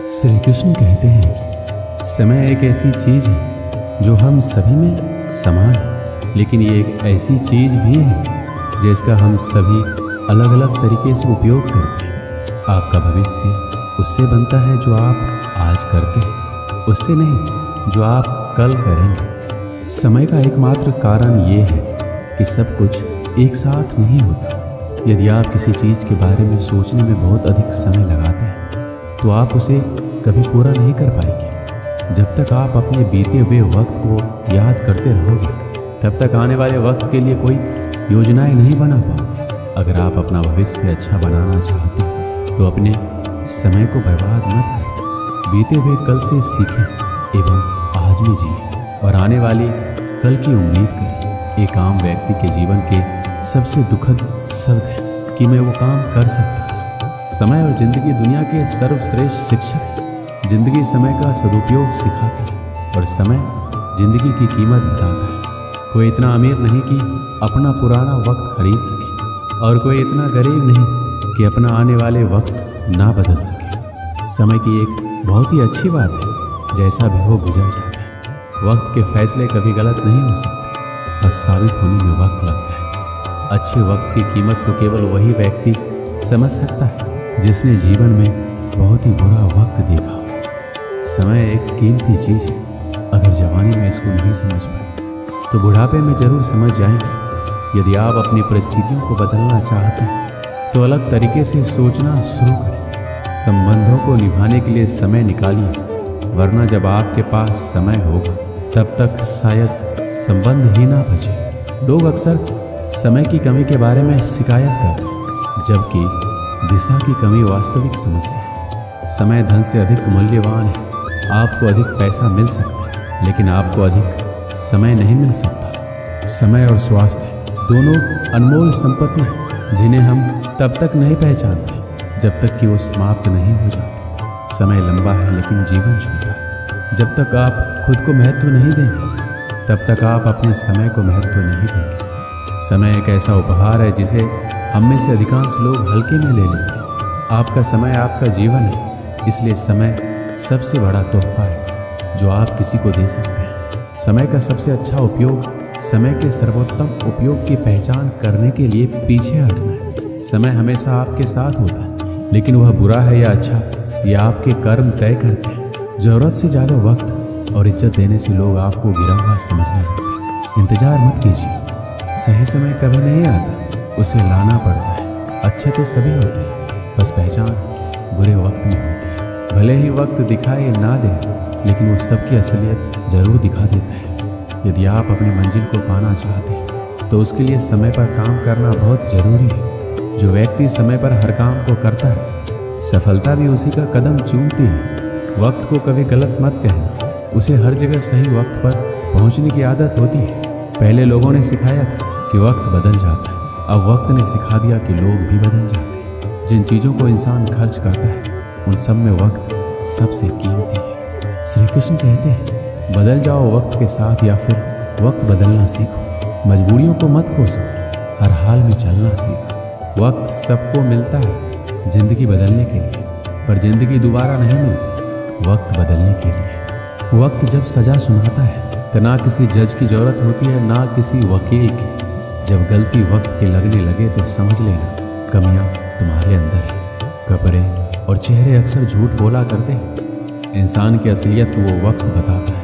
श्री कृष्ण कहते हैं कि समय एक ऐसी चीज़ है जो हम सभी में समान है, लेकिन ये एक ऐसी चीज़ भी है जिसका हम सभी अलग अलग तरीके से उपयोग करते हैं। आपका भविष्य उससे बनता है जो आप आज करते हैं, उससे नहीं जो आप कल करेंगे। समय का एकमात्र कारण ये है कि सब कुछ एक साथ नहीं होता। यदि आप किसी चीज़ के बारे में सोचने में बहुत अधिक समय लगाते हैं तो आप उसे कभी पूरा नहीं कर पाएंगे। जब तक आप अपने बीते हुए वक्त को याद करते रहोगे तब तक आने वाले वक्त के लिए कोई योजनाएं नहीं बना पाओगे। अगर आप अपना भविष्य अच्छा बनाना चाहते हो तो अपने समय को बर्बाद मत करें। बीते हुए कल से सीखें एवं आज में जिए और आने वाली कल की उम्मीद करें। एक आम व्यक्ति के जीवन के सबसे दुखद शब्द है कि मैं वो काम कर सकता था। समय और जिंदगी दुनिया के सर्वश्रेष्ठ शिक्षक है। जिंदगी समय का सदुपयोग सिखाती है और समय जिंदगी की कीमत बताता है। कोई इतना अमीर नहीं कि अपना पुराना वक्त खरीद सके और कोई इतना गरीब नहीं कि अपना आने वाले वक्त ना बदल सके। समय की एक बहुत ही अच्छी बात है, जैसा भी हो गुजर जाता है। वक्त के फैसले कभी गलत नहीं हो सकते, बस साबित होने में वक्त लगता है। अच्छे वक्त की कीमत को केवल वही व्यक्ति समझ सकता है जिसने जीवन में बहुत ही बुरा वक्त देखा हो। समय एक कीमती चीज़ है। अगर जवानी में इसको नहीं समझ पाए तो बुढ़ापे में जरूर समझ जाएंगे। यदि आप अपनी परिस्थितियों को बदलना चाहते हैं तो अलग तरीके से सोचना शुरू करें। संबंधों को निभाने के लिए समय निकालिए, वरना जब आपके पास समय होगा तब तक शायद संबंध ही ना बचे। लोग अक्सर समय की कमी के बारे में शिकायत करते हैं, जबकि दिशा की कमी वास्तविक समस्या है। समय धन से अधिक मूल्यवान है। आपको अधिक पैसा मिल सकता है, लेकिन आपको अधिक समय नहीं मिल सकता। समय और स्वास्थ्य दोनों अनमोल संपत्ति हैं जिन्हें हम तब तक नहीं पहचानते जब तक कि वो समाप्त नहीं हो जाते। समय लंबा है लेकिन जीवन छोटा है। जब तक आप खुद को महत्व नहीं देंगे तब तक आप अपने समय को महत्व नहीं देंगे। समय एक ऐसा उपहार है जिसे हम में से अधिकांश लोग हल्के में ले लेते हैं। आपका समय आपका जीवन है, इसलिए समय सबसे बड़ा तोहफा है जो आप किसी को दे सकते हैं। समय का सबसे अच्छा उपयोग समय के सर्वोत्तम उपयोग की पहचान करने के लिए पीछे हटना है। समय हमेशा आपके साथ होता है, लेकिन वह बुरा है या अच्छा यह आपके कर्म तय करते हैं। ज़रूरत से ज़्यादा वक्त और इज्जत देने से लोग आपको गिरा हुआ समझने लगते हैं। इंतज़ार मत कीजिए, सही समय कभी नहीं आता, उसे लाना पड़ता है। अच्छे तो सभी होते हैं, बस पहचान बुरे वक्त में होती है। भले ही वक्त दिखाई ना दे, लेकिन वो सबकी असलियत जरूर दिखा देता है। यदि आप अपनी मंजिल को पाना चाहते हैं तो उसके लिए समय पर काम करना बहुत ज़रूरी है। जो व्यक्ति समय पर हर काम को करता है, सफलता भी उसी का कदम चूमती है। वक्त को कभी गलत मत कहना, उसे हर जगह सही वक्त पर पहुंचने की आदत होती है। पहले लोगों ने सिखाया था कि वक्त बदल जाता है, अब वक्त ने सिखा दिया कि लोग भी बदल जाते हैं। जिन चीज़ों को इंसान खर्च करता है उन सब में वक्त सबसे कीमती है। श्री कृष्ण कहते हैं, बदल जाओ वक्त के साथ या फिर वक्त बदलना सीखो। मजबूरियों को मत कोसो, हर हाल में चलना सीखो। वक्त सबको मिलता है जिंदगी बदलने के लिए, पर जिंदगी दोबारा नहीं मिलती वक्त बदलने के लिए। वक्त जब सज़ा सुनाता है तो ना किसी जज की ज़रूरत होती है ना किसी वकील की। जब गलती वक्त के लगने लगे तो समझ लेना कमियां तुम्हारे अंदर है। कपड़े और चेहरे अक्सर झूठ बोला करते हैं। इंसान की असलियत वो वक्त बताता है।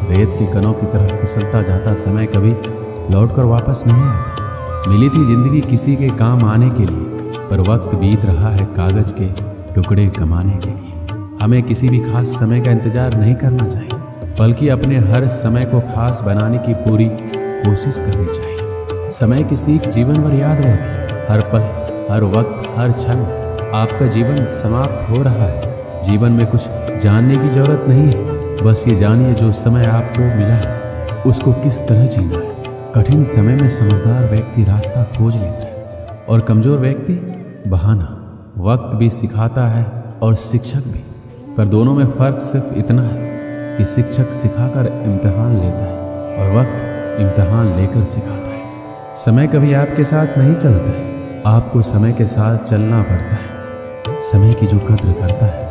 रेत के कणों की तरह फिसलता जाता समय कभी लौटकर वापस नहीं आता। मिली थी जिंदगी किसी के काम आने के लिए, पर वक्त बीत रहा है कागज के टुकड़े कमाने के लिए। हमें किसी भी खास समय का इंतजार नहीं करना चाहिए, बल्कि अपने हर समय को खास बनाने की पूरी कोशिश करनी चाहिए। समय की सीख जीवन भर याद रहती है। हर पल, हर वक्त, हर क्षण आपका जीवन समाप्त हो रहा है। जीवन में कुछ जानने की जरूरत नहीं है, बस ये जानिए जो समय आपको मिला है उसको किस तरह जीना है। कठिन समय में समझदार व्यक्ति रास्ता खोज लेता है और कमज़ोर व्यक्ति बहाना। वक्त भी सिखाता है और शिक्षक भी, पर दोनों में फ़र्क सिर्फ इतना है कि शिक्षक सिखाकर इम्तिहान लेता है और वक्त इम्तिहान लेकर सिखाता है। समय कभी आपके साथ नहीं चलता है, आपको समय के साथ चलना पड़ता है। समय की जो कद्र करता है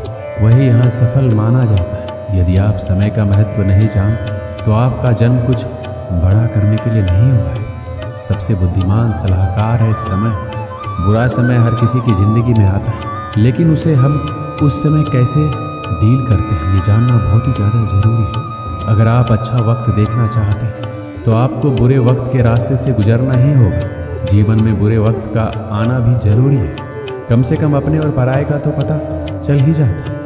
वही यहाँ सफल माना जाता है। यदि आप समय का महत्व नहीं जानते तो आपका जन्म कुछ बड़ा करने के लिए नहीं हुआ है। सबसे बुद्धिमान सलाहकार है समय। बुरा समय हर किसी की जिंदगी में आता है, लेकिन उसे हम उस समय कैसे डील करते हैं ये जानना बहुत ही ज़्यादा ज़रूरी है। अगर आप अच्छा वक्त देखना चाहते हैं तो आपको बुरे वक्त के रास्ते से गुजरना ही होगा। जीवन में बुरे वक्त का आना भी जरूरी है। कम से कम अपने और पराये का तो पता चल ही जाता है।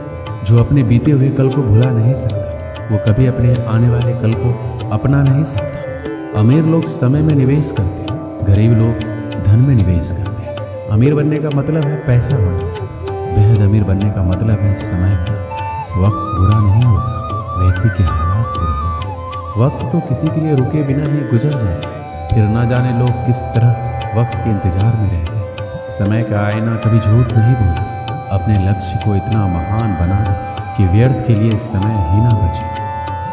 जो अपने बीते हुए कल को भुला नहीं सकता वो कभी अपने आने वाले कल को अपना नहीं सकता। अमीर लोग समय में निवेश करते हैं, गरीब लोग धन में निवेश करते हैं। अमीर बनने का मतलब है पैसा होना, बेहद अमीर बनने का मतलब है समय होना। वक्त बुरा नहीं होता, व्यक्ति के हालात बुरे होते हैं। वक्त तो किसी के लिए रुके बिना ही गुजर जाता है, फिर ना जाने लोग किस तरह वक्त के इंतजार में रहते हैं। समय का आईना कभी झूठ नहीं बोलता। अपने लक्ष्य को इतना महान बना दो कि व्यर्थ के लिए समय ही ना बचे।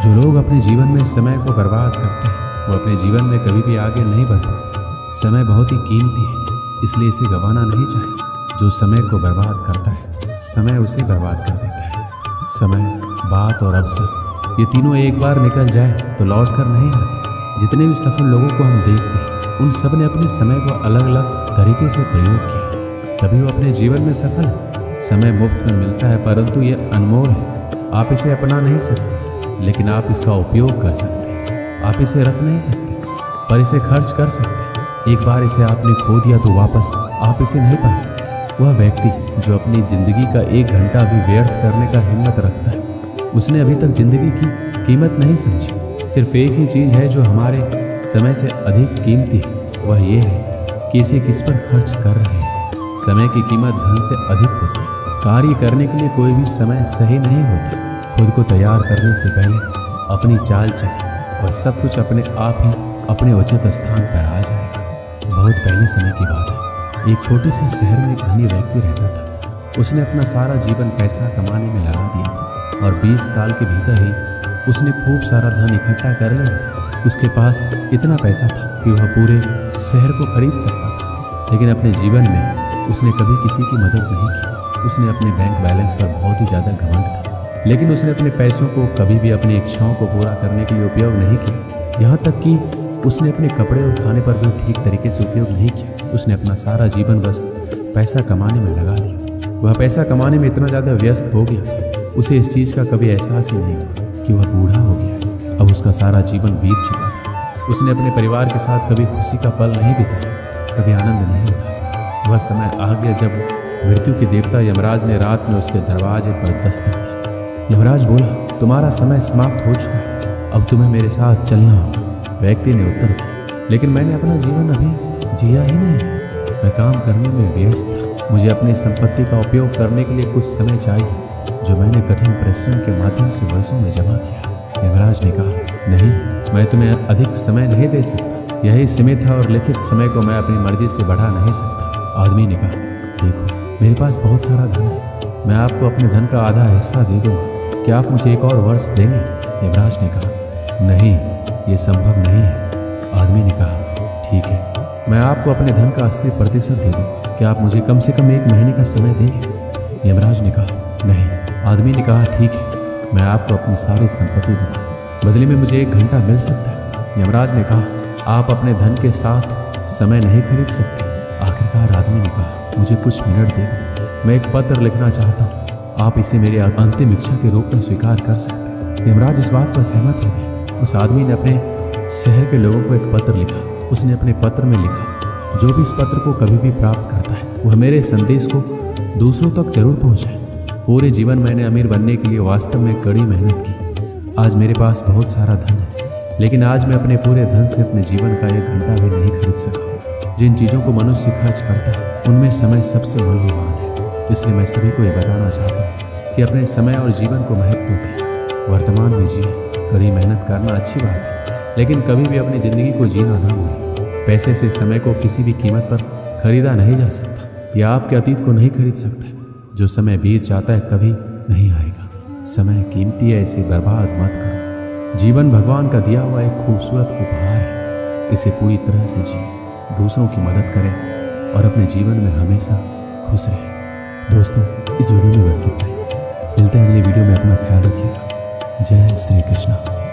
जो लोग अपने जीवन में समय को बर्बाद करते हैं वो अपने जीवन में कभी भी आगे नहीं बढ़ पाते। समय बहुत ही कीमती है, इसलिए इसे गंवाना नहीं चाहिए। जो समय को बर्बाद करता है समय उसे बर्बाद कर देता है। समय, बात और अवसर ये तीनों एक बार निकल जाए तो लौट कर नहीं आते। जितने भी सफल लोगों को हम देखते हैं उन सब ने अपने समय को अलग अलग तरीके से प्रयोग किया, तभी वो अपने जीवन में सफल है। समय मुफ्त में मिलता है परंतु ये अनमोल है। आप इसे अपना नहीं सकते, लेकिन आप इसका उपयोग कर सकते हैं। आप इसे रख नहीं सकते पर इसे खर्च कर सकते हैं। एक बार इसे आपने खो दिया तो वापस आप इसे नहीं पा सकते। वह व्यक्ति जो अपनी ज़िंदगी का 1 घंटा भी व्यर्थ करने का हिम्मत रखता है उसने अभी तक ज़िंदगी की कीमत नहीं समझी। सिर्फ एक ही चीज़ है जो हमारे समय से अधिक कीमती है, वह ये है कि इसे किस पर खर्च कर रहे हैं। समय की कीमत धन से अधिक होती है। कार्य करने के लिए कोई भी समय सही नहीं होता। खुद को तैयार करने से पहले अपनी चाल चले और सब कुछ अपने आप ही अपने उचित स्थान पर आ जाएगा। बहुत पहले समय की बात है। एक छोटे से शहर में एक धनी व्यक्ति रहता था। उसने अपना सारा जीवन पैसा कमाने में लगा दिया था और 20 साल के भीतर ही उसने खूब सारा धन इकट्ठा कर लिया था। उसके पास इतना पैसा था कि वह पूरे शहर को खरीद सकता था, लेकिन अपने जीवन में उसने कभी किसी की मदद नहीं की। उसने अपने बैंक बैलेंस पर बहुत ही ज़्यादा घमंड था, लेकिन उसने अपने पैसों को कभी भी अपनी इच्छाओं को पूरा करने के लिए उपयोग नहीं किया। यहाँ तक कि उसने अपने कपड़े और खाने पर भी ठीक तरीके से उपयोग नहीं किया। उसने अपना सारा जीवन बस पैसा कमाने में लगा दिया। वह पैसा कमाने में इतना ज़्यादा व्यस्त हो गया था उसे इस चीज़ का कभी एहसास ही नहीं हुआ कि वह बूढ़ा हो गया है। अब उसका सारा जीवन बीत चुका था। उसने अपने परिवार के साथ कभी खुशी का पल नहीं बिताया, कभी आनंद नहीं उठाया। वह समय आ गया जब मृत्यु के देवता यमराज ने रात में उसके दरवाजे पर दस्तक दी। यमराज बोला, तुम्हारा समय समाप्त हो चुका है, अब तुम्हें मेरे साथ चलना होगा। व्यक्ति ने उत्तर दिया, लेकिन मैंने अपना जीवन अभी जिया ही नहीं। मैं काम करने में व्यस्त था। मुझे अपनी संपत्ति का उपयोग करने के लिए कुछ समय चाहिए जो मैंने कठिन परिश्रम के माध्यम से वर्षों में जमा किया। यमराज ने कहा, नहीं, मैं तुम्हें अधिक समय नहीं दे सकता। यही सीमित है और लिखित समय को मैं अपनी मर्जी से बढ़ा नहीं सकता। आदमी ने कहा, देखो, मेरे पास बहुत सारा धन है, मैं आपको अपने धन का आधा हिस्सा दे दूंगा। क्या आप मुझे 1 और वर्ष देंगे? यमराज ने कहा, नहीं, ये संभव नहीं है। आदमी ने कहा, ठीक है, मैं आपको अपने धन का 80% दे दूंगा। क्या आप मुझे कम से कम 1 महीने का समय देंगे? यमराज ने कहा, नहीं। आदमी ने कहा, ठीक है, मैं आपको अपनी सारी संपत्ति दूंगा, बदले में मुझे 1 घंटा मिल सकता है। यमराज ने कहा, आप अपने धन के साथ समय नहीं खरीद सकते। आखिरकार आदमी ने कहा, मुझे कुछ मिनट दे दो, मैं एक पत्र लिखना चाहता हूँ, आप इसे मेरी अंतिम इच्छा के रूप में स्वीकार कर सकते हैं। यमराज इस बात पर सहमत हो गए। उस आदमी ने अपने शहर के लोगों को एक पत्र लिखा। उसने अपने पत्र में लिखा, जो भी इस पत्र को कभी भी प्राप्त करता है वह मेरे संदेश को दूसरों तक जरूर पहुंचाए। पूरे जीवन मैंने अमीर बनने के लिए वास्तव में कड़ी मेहनत की। आज मेरे पास बहुत सारा धन है, लेकिन आज मैं अपने पूरे धन से अपने जीवन का 1 घंटा भी नहीं खरीद सका। जिन चीज़ों को मनुष्य खर्च करता है उनमें समय सबसे मूल्यवान है। इसलिए मैं सभी को ये बताना चाहता हूँ कि अपने समय और जीवन को महत्व दें। वर्तमान में जिए। कड़ी मेहनत करना अच्छी बात है, लेकिन कभी भी अपनी ज़िंदगी को जीना ना भूलें। पैसे से समय को किसी भी कीमत पर खरीदा नहीं जा सकता। यह आपके अतीत को नहीं खरीद सकता। जो समय बीत जाता है कभी नहीं आएगा। समय कीमती है, इसे बर्बाद मत करो। जीवन भगवान का दिया हुआ एक खूबसूरत उपहार है, इसे पूरी तरह से जिए, दूसरों की मदद करें और अपने जीवन में हमेशा खुश रहें। दोस्तों, इस वीडियो में बस इतना ही। मिलते मिलते हैं अगले वीडियो में। अपना ख्याल रखिएगा। जय श्री कृष्णा।